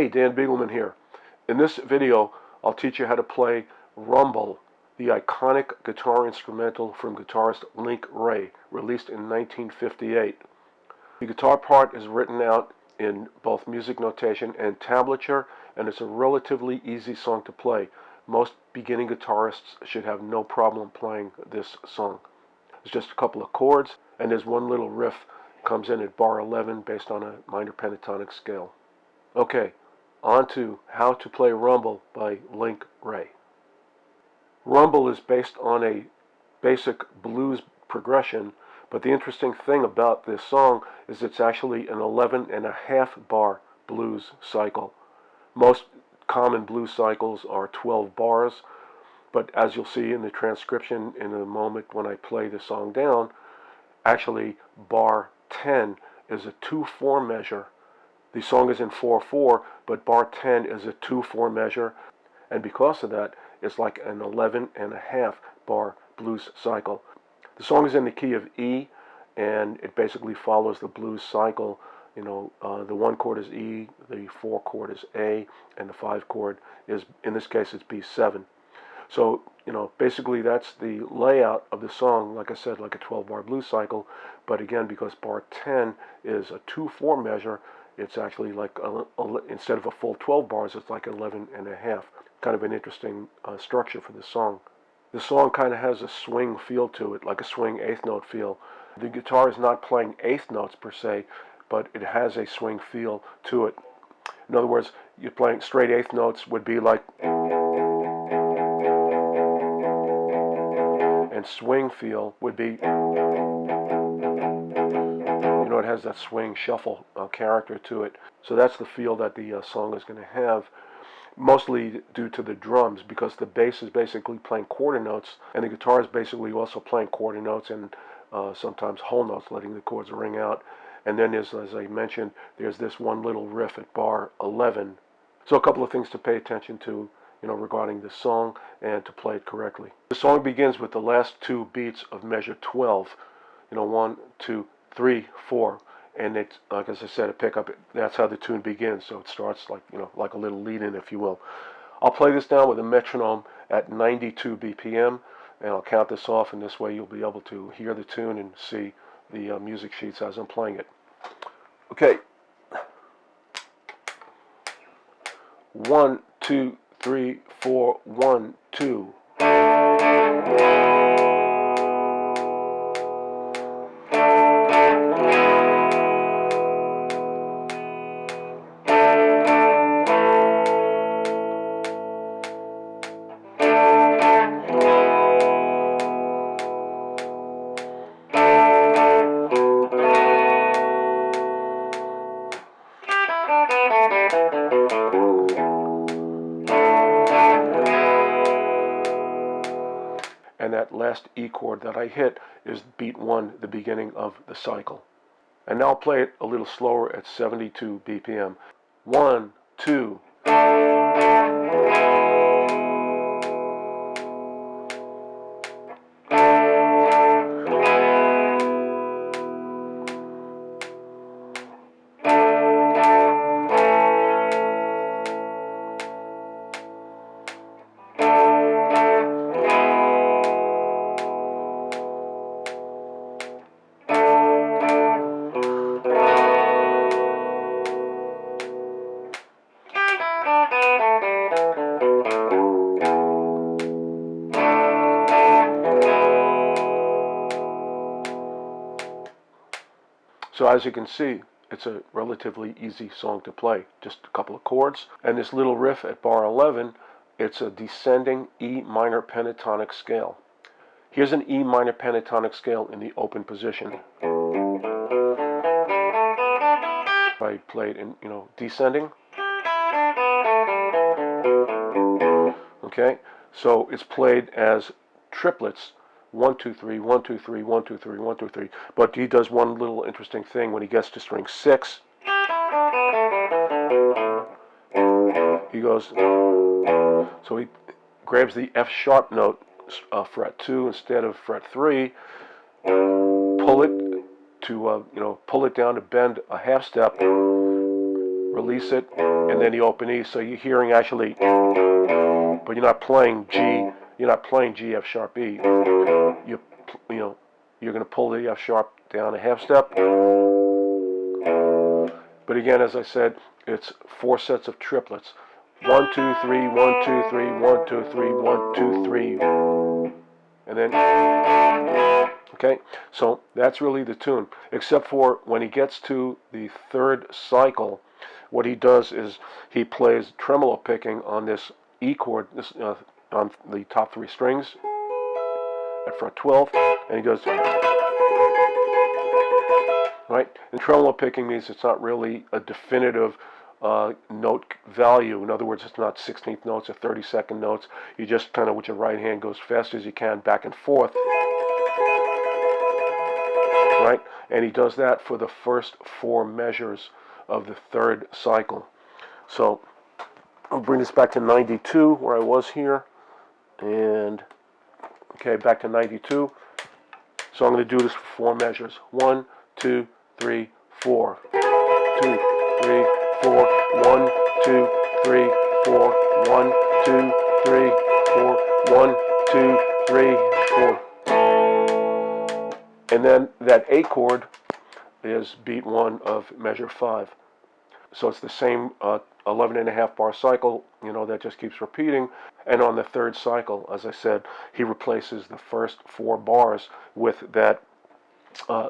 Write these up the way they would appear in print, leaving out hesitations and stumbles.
Hey, Dan Beagleman here. In this video, I'll teach you how to play Rumble, the iconic guitar instrumental from guitarist Link Wray, released in 1958. The guitar part is written out in both music notation and tablature, and it's a relatively easy song to play. Most beginning guitarists should have no problem playing this song. There's just a couple of chords, and there's one little riff comes in at bar 11 based on a minor pentatonic scale. Okay, on to How to Play Rumble by Link Wray. Rumble is based on a basic blues progression, but the interesting thing about this song is it's actually an 11.5 bar blues cycle. Most common blues cycles are 12 bars, but as you'll see in the transcription in a moment when I play the song down, actually bar 10 is a 2/4 measure. The song is in 4/4, but bar 10 is a 2/4 measure, and because of that, it's like an 11.5 bar blues cycle. The song is in the key of E, and it basically follows the blues cycle. The 1 chord is E, the 4 chord is A, and the 5 chord is, in this case, it's B7. So, basically that's the layout of the song, like I said, like a 12 bar blues cycle, but again, because bar 10 is a 2/4 measure, it's actually like, instead of a full 12 bars, it's like 11.5. Kind of an interesting structure for the song. The song kind of has a swing feel to it, like a swing eighth note feel. The guitar is not playing eighth notes per se, but it has a swing feel to it. In other words, you're playing straight eighth notes would be like, and swing feel would be, it has that swing shuffle character to it. So that's the feel that the song is going to have, mostly due to the drums, because the bass is basically playing quarter notes, and the guitar is basically also playing quarter notes and sometimes whole notes, letting the chords ring out. And then, as I mentioned, there's this one little riff at bar 11. So a couple of things to pay attention to, regarding the song and to play it correctly. The song begins with the last 2 beats of measure 12. 1, 2, 3, 4, and it's, like as I said, a pickup. That's how the tune begins. So it starts like, like a little lead-in, if you will. I'll play this down with a metronome at 92 BPM, and I'll count this off, and this way you'll be able to hear the tune and see the music sheets as I'm playing it. Okay. 1, 2, 3, 4, 1, 2. And that last E chord that I hit is beat 1, the beginning of the cycle. And now I'll play it a little slower at 72 BPM. 1, 2. So as you can see, it's a relatively easy song to play. Just a couple of chords. And this little riff at bar 11, it's a descending E minor pentatonic scale. Here's an E minor pentatonic scale in the open position. I played in, descending. Okay, so it's played as triplets. 1, 2, 3, 1, 2, 3, 1, 2, 3, 1, 2, 3. But he does one little interesting thing when he gets to string 6. He goes, so he grabs the F sharp note, fret 2 instead of fret 3, pull it to, pull it down to bend a half step, release it, and then the open E. So you're hearing actually, but you're not playing G. You're not playing G, F sharp, E. You're going to pull the F sharp down a half step. But again, as I said, it's 4 sets of triplets. 1, 2, 3, 1, 2, 3, 1, 2, 3, 1, 2, 3, and then, okay, so that's really the tune, except for when he gets to the 3rd cycle, what he does is he plays tremolo picking on this E chord, on the top 3 strings at fret 12, and he goes, right? And tremolo picking means it's not really a definitive note value. In other words, it's not 16th notes or 32nd notes. You just kind of with your right hand goes fast as you can back and forth, right? And he does that for the first 4 measures of the 3rd cycle. So I'll bring this back to 92 where I was here, and okay, back to 92. So I'm going to do this for 4 measures. 1, 2, 3, 4. 2, 3, 4. 1, 2, 3, 4. 1, 2, 3, 4. 1, 2, 3, 4. And then that A chord is beat 1 of measure 5. So it's the same 11.5 bar cycle, that just keeps repeating. And on the 3rd cycle, as I said, he replaces the first 4 bars with that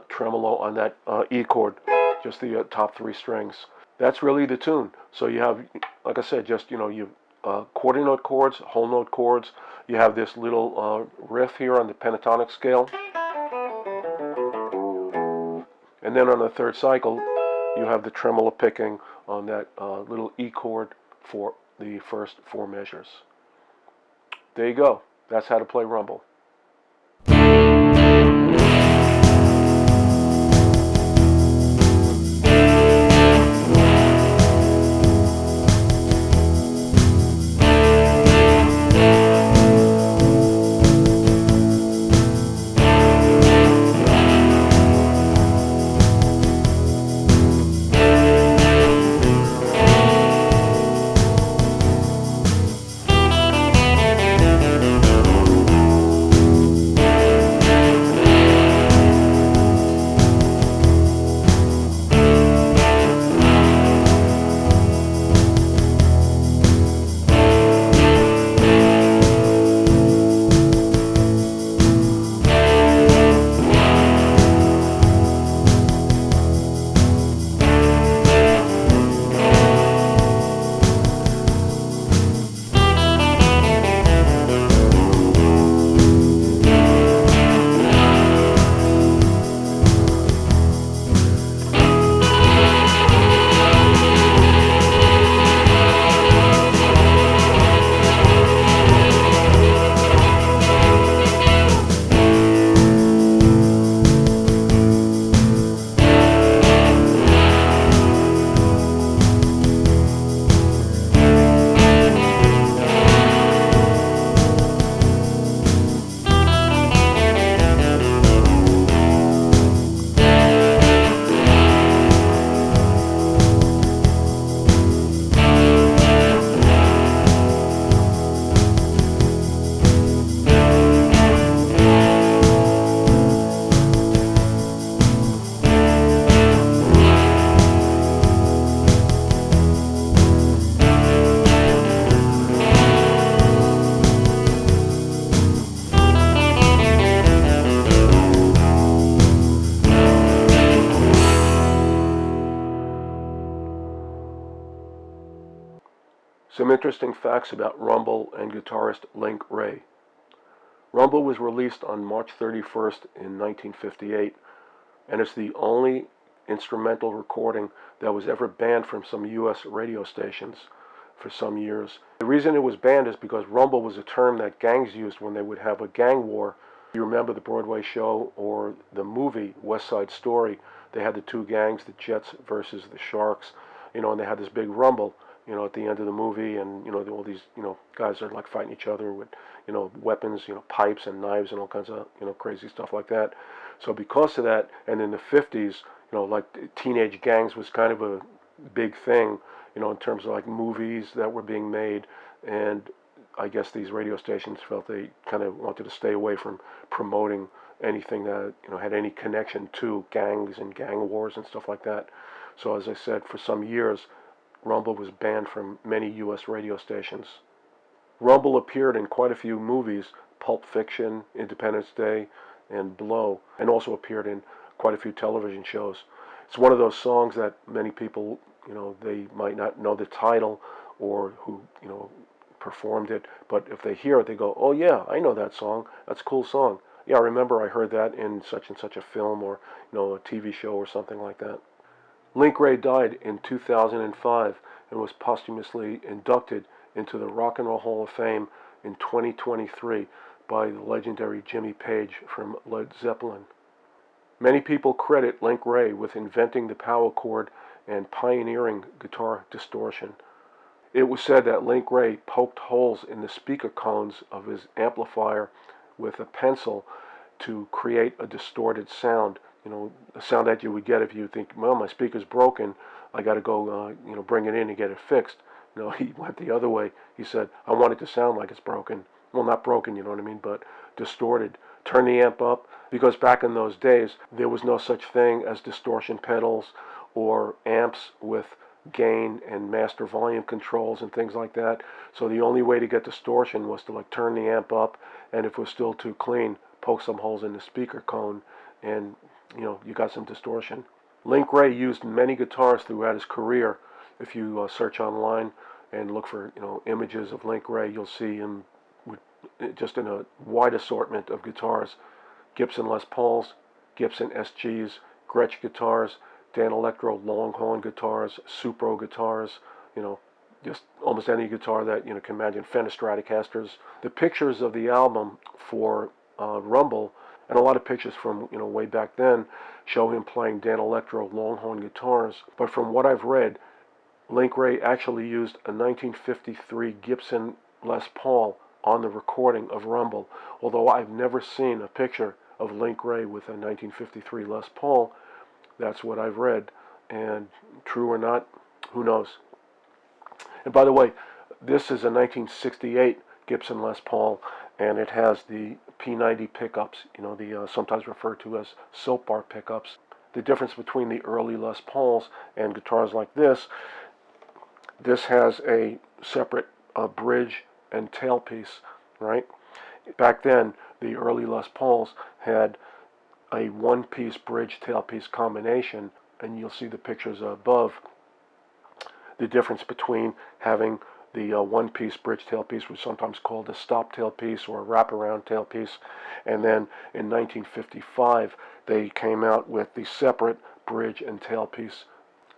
tremolo on that E chord, just the top 3 strings. That's really the tune. So you have, like I said, just, you quarter note chords, whole note chords. You have this little riff here on the pentatonic scale. And then on the 3rd cycle, you have the tremolo picking on that little E chord for the first 4 measures. There you go. That's how to play rumble. Some interesting facts about rumble and guitarist Link Wray. Rumble was released on March 31st in 1958, and it's the only instrumental recording that was ever banned from some U.S. radio stations for some years. The reason it was banned is because rumble was a term that gangs used when they would have a gang war. You remember the Broadway show or the movie West Side Story? They had the 2 gangs, the Jets versus the Sharks, and they had this big rumble, at the end of the movie, and, all these, guys are like fighting each other with, weapons, pipes and knives and all kinds of, crazy stuff like that. So because of that, and in the 50s, like teenage gangs was kind of a big thing, in terms of like movies that were being made, and I guess these radio stations felt they kind of wanted to stay away from promoting anything that had any connection to gangs and gang wars and stuff like that. So as I said, for some years, rumble was banned from many U.S. radio stations. Rumble appeared in quite a few movies: Pulp Fiction, Independence Day, and Blow, and also appeared in quite a few television shows. It's one of those songs that many people, they might not know the title or who, performed it, but if they hear it, they go, "Oh yeah, I know that song. That's a cool song. Yeah, I remember I heard that in such and such a film or, a TV show or something like that." Link Wray died in 2005 and was posthumously inducted into the Rock and Roll Hall of Fame in 2023 by the legendary Jimmy Page from Led Zeppelin. Many people credit Link Wray with inventing the power chord and pioneering guitar distortion. It was said that Link Wray poked holes in the speaker cones of his amplifier with a pencil to create a distorted sound. A sound that you would get if you think, well, my speaker's broken, I got to go, bring it in and get it fixed. He went the other way. He said, I want it to sound like it's broken. Well, not broken, you know what I mean, but distorted. Turn the amp up, because back in those days, there was no such thing as distortion pedals or amps with gain and master volume controls and things like that. So the only way to get distortion was to turn the amp up, and if it was still too clean, poke some holes in the speaker cone, and you got some distortion. Link Wray used many guitars throughout his career. If you search online and look for images of Link Wray, you'll see him just in a wide assortment of guitars: Gibson Les Pauls, Gibson SGs, Gretsch guitars, Dan Electro Longhorn guitars, Supro guitars, just almost any guitar that you can imagine, Fender Stratocasters. The pictures of the album for Rumble, and a lot of pictures from way back then, show him playing Dan Electro Longhorn guitars. But from what I've read, Link Wray actually used a 1953 Gibson Les Paul on the recording of Rumble, although I've never seen a picture of Link Wray with a 1953 Les Paul. That's what I've read, and true or not, who knows. And by the way, this is a 1968 Gibson Les Paul, and it has the P90 pickups, the sometimes referred to as soap bar pickups. The difference between the early Les Pauls and guitars like this has a separate bridge and tailpiece, right? Back then, the early Les Pauls had a one-piece bridge tailpiece combination, and you'll see the pictures above. The difference between having the one-piece bridge tailpiece was sometimes called a stop tailpiece or a wraparound tailpiece, and then in 1955 they came out with the separate bridge and tailpiece.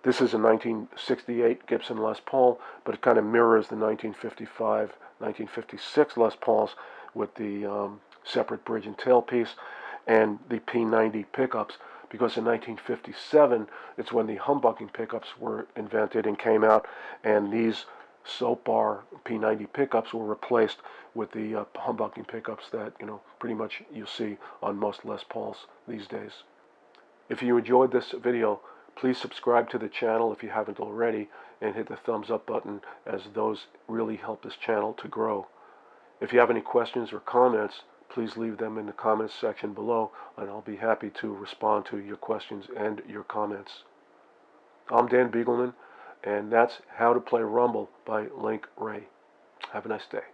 This is a 1968 Gibson Les Paul, but it kind of mirrors the 1955, 1956 Les Pauls with the separate bridge and tailpiece and the P90 pickups, because in 1957 it's when the humbucking pickups were invented and came out, and these soap bar P90 pickups were replaced with the humbucking pickups that pretty much you see on most Les Pauls these days. If you enjoyed this video, please subscribe to the channel if you haven't already, and hit the thumbs up button, as those really help this channel to grow. If you have any questions or comments, please leave them in the comments section below, and I'll be happy to respond to your questions and your comments. I'm Dan Beagleman, and that's How to Play Rumble by Link Wray. Have a nice day.